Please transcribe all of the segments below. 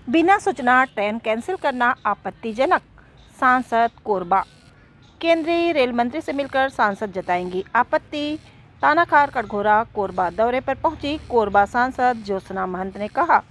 बिना सूचना train cancel करना आपत्तिजनक, सांसद कोरबा। केंद्रीय रेल मंत्री से मिलकर सांसद जताएंगी आपत्ति। तानाखार कटघोरा कोरबा दौरे पर पहुंची कोरबा सांसद ज्योत्सना महंत ने कहा,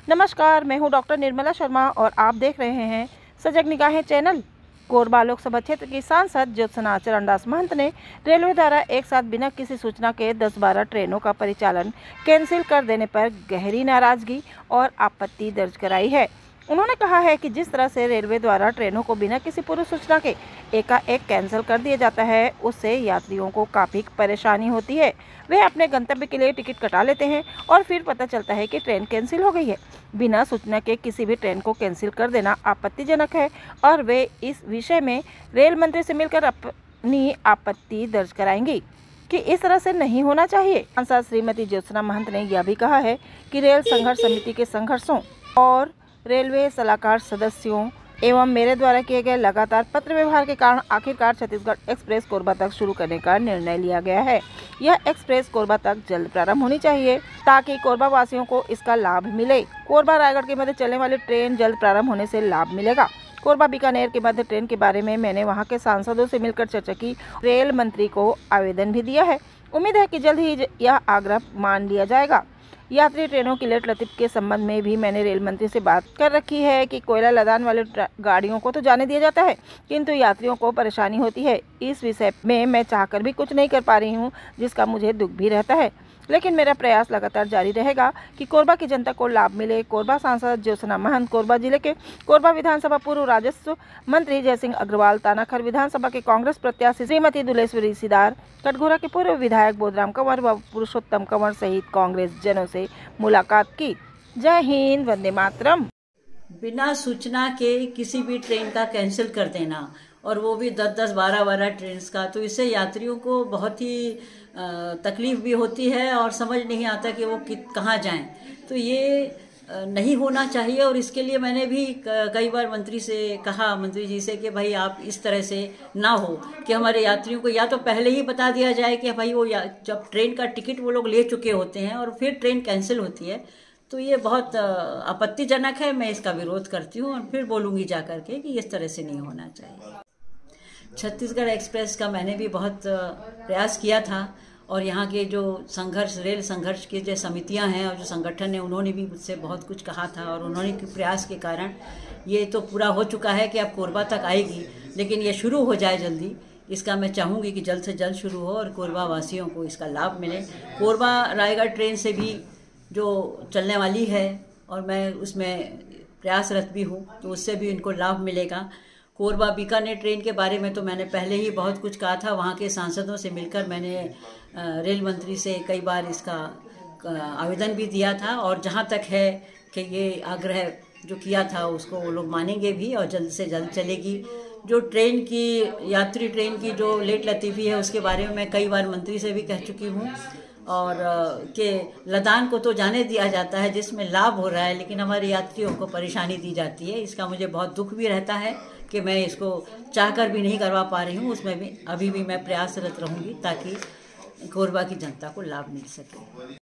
नमस्कार, मैं हूं डॉक्टर निर्मला शर्मा और आप देख रहे हैं सजग निगाहें चैनल। कोरबा लोकसभा क्षेत्र की सांसद ज्योत्सना चरणदास महंत ने रेलवे द्वारा एक साथ बिना किसी सूचना के 10-12 ट्रेनों का परिचालन कैंसिल कर देने पर गहरी नाराजगी और आपत्ति दर्ज कराई है। उन्होंने कहा है कि जिस तरह से रेलवे द्वारा ट्रेनों को बिना किसी पूर्व सूचना के एकाएक कैंसिल कर दिया जाता है, उससे यात्रियों को काफ़ी परेशानी होती है। वे अपने गंतव्य के लिए टिकट कटा लेते हैं और फिर पता चलता है कि ट्रेन कैंसिल हो गई है। बिना सूचना के किसी भी ट्रेन को कैंसिल कर देना आपत्तिजनक है और वे इस विषय में रेल मंत्री से मिलकर अपनी आपत्ति दर्ज कराएंगी कि इस तरह से नहीं होना चाहिए। सांसद श्रीमती ज्योत्सना महंत ने यह भी कहा है कि रेल संघर्ष समिति के संघर्षों और रेलवे सलाहकार सदस्यों एवं मेरे द्वारा किए गए लगातार पत्र व्यवहार के कारण आखिरकार छत्तीसगढ़ एक्सप्रेस कोरबा तक शुरू करने का निर्णय लिया गया है। यह एक्सप्रेस कोरबा तक जल्द प्रारंभ होनी चाहिए ताकि कोरबा वासियों को इसका लाभ मिले। कोरबा रायगढ़ के मध्य चलने वाली ट्रेन जल्द प्रारंभ होने से लाभ मिलेगा। कोरबा बीकानेर के मध्य ट्रेन के बारे में मैंने वहां के सांसदों से मिलकर चर्चा की, रेल मंत्री को आवेदन भी दिया है। उम्मीद है कि जल्द ही यह आग्रह मान लिया जाएगा। यात्री ट्रेनों की लेट लतीफ के संबंध में भी मैंने रेल मंत्री से बात कर रखी है कि कोयला लदान वाले गाड़ियों को तो जाने दिया जाता है, किंतु यात्रियों को परेशानी होती है। इस विषय में मैं चाहकर भी कुछ नहीं कर पा रही हूँ, जिसका मुझे दुख भी रहता है, लेकिन मेरा प्रयास लगातार जारी रहेगा कि कोरबा की जनता को लाभ मिले। कोरबा सांसद ज्योत्सना महंत, कोरबा जिले के कोरबा विधानसभा पूर्व राजस्व मंत्री जयसिंह अग्रवाल, तानाखर विधानसभा के कांग्रेस प्रत्याशी श्रीमती दुलेश्वरी सिदार, कटघोरा के पूर्व विधायक बोधराम कंवर व पुरुषोत्तम कंवर सहित कांग्रेस जनों से मुलाकात की। जय हिंद, वंदे मातरम। बिना सूचना के किसी भी ट्रेन का कैंसिल कर देना और वो भी 10-10, 12-12 ट्रेन का, तो इससे यात्रियों को बहुत ही तकलीफ भी होती है और समझ नहीं आता कि वो कहाँ जाएं। तो ये नहीं होना चाहिए और इसके लिए मैंने भी कई बार मंत्री जी से कि भाई आप इस तरह से ना हो कि हमारे यात्रियों को या तो पहले ही बता दिया जाए कि भाई वो जब ट्रेन का टिकट वो लोग ले चुके होते हैं और फिर ट्रेन कैंसिल होती है, तो ये बहुत आपत्तिजनक है। मैं इसका विरोध करती हूँ और फिर बोलूँगी जा करके कि इस तरह से नहीं होना चाहिए। छत्तीसगढ़ एक्सप्रेस का मैंने भी बहुत प्रयास किया था और यहाँ के जो रेल संघर्ष की जो समितियाँ हैं और जो संगठन है, उन्होंने भी मुझसे बहुत कुछ कहा था और उन्होंने के प्रयास के कारण ये तो पूरा हो चुका है कि अब कोरबा तक आएगी, लेकिन ये शुरू हो जाए जल्दी। इसका मैं चाहूँगी कि जल्द से जल्द शुरू हो और कोरबा वासियों को इसका लाभ मिले। कोरबा रायगढ़ ट्रेन से भी जो चलने वाली है और मैं उसमें प्रयासरत भी हूँ, तो उससे भी इनको लाभ मिलेगा। कोरबा बीकानेर ट्रेन के बारे में तो मैंने पहले ही बहुत कुछ कहा था। वहाँ के सांसदों से मिलकर मैंने रेल मंत्री से कई बार इसका आवेदन भी दिया था और जहाँ तक है कि ये आग्रह जो किया था उसको वो लोग मानेंगे भी और जल्द से जल्द चलेगी। जो यात्री ट्रेन की जो लेट लतीफ़ी है उसके बारे में मैं कई बार मंत्री से भी कह चुकी हूँ और कि लदान को तो जाने दिया जाता है जिसमें लाभ हो रहा है, लेकिन हमारे यात्रियों को परेशानी दी जाती है। इसका मुझे बहुत दुख भी रहता है कि मैं इसको चाहकर भी नहीं करवा पा रही हूँ। उसमें भी अभी भी मैं प्रयासरत रहूँगी ताकि कोरबा की जनता को लाभ मिल सके।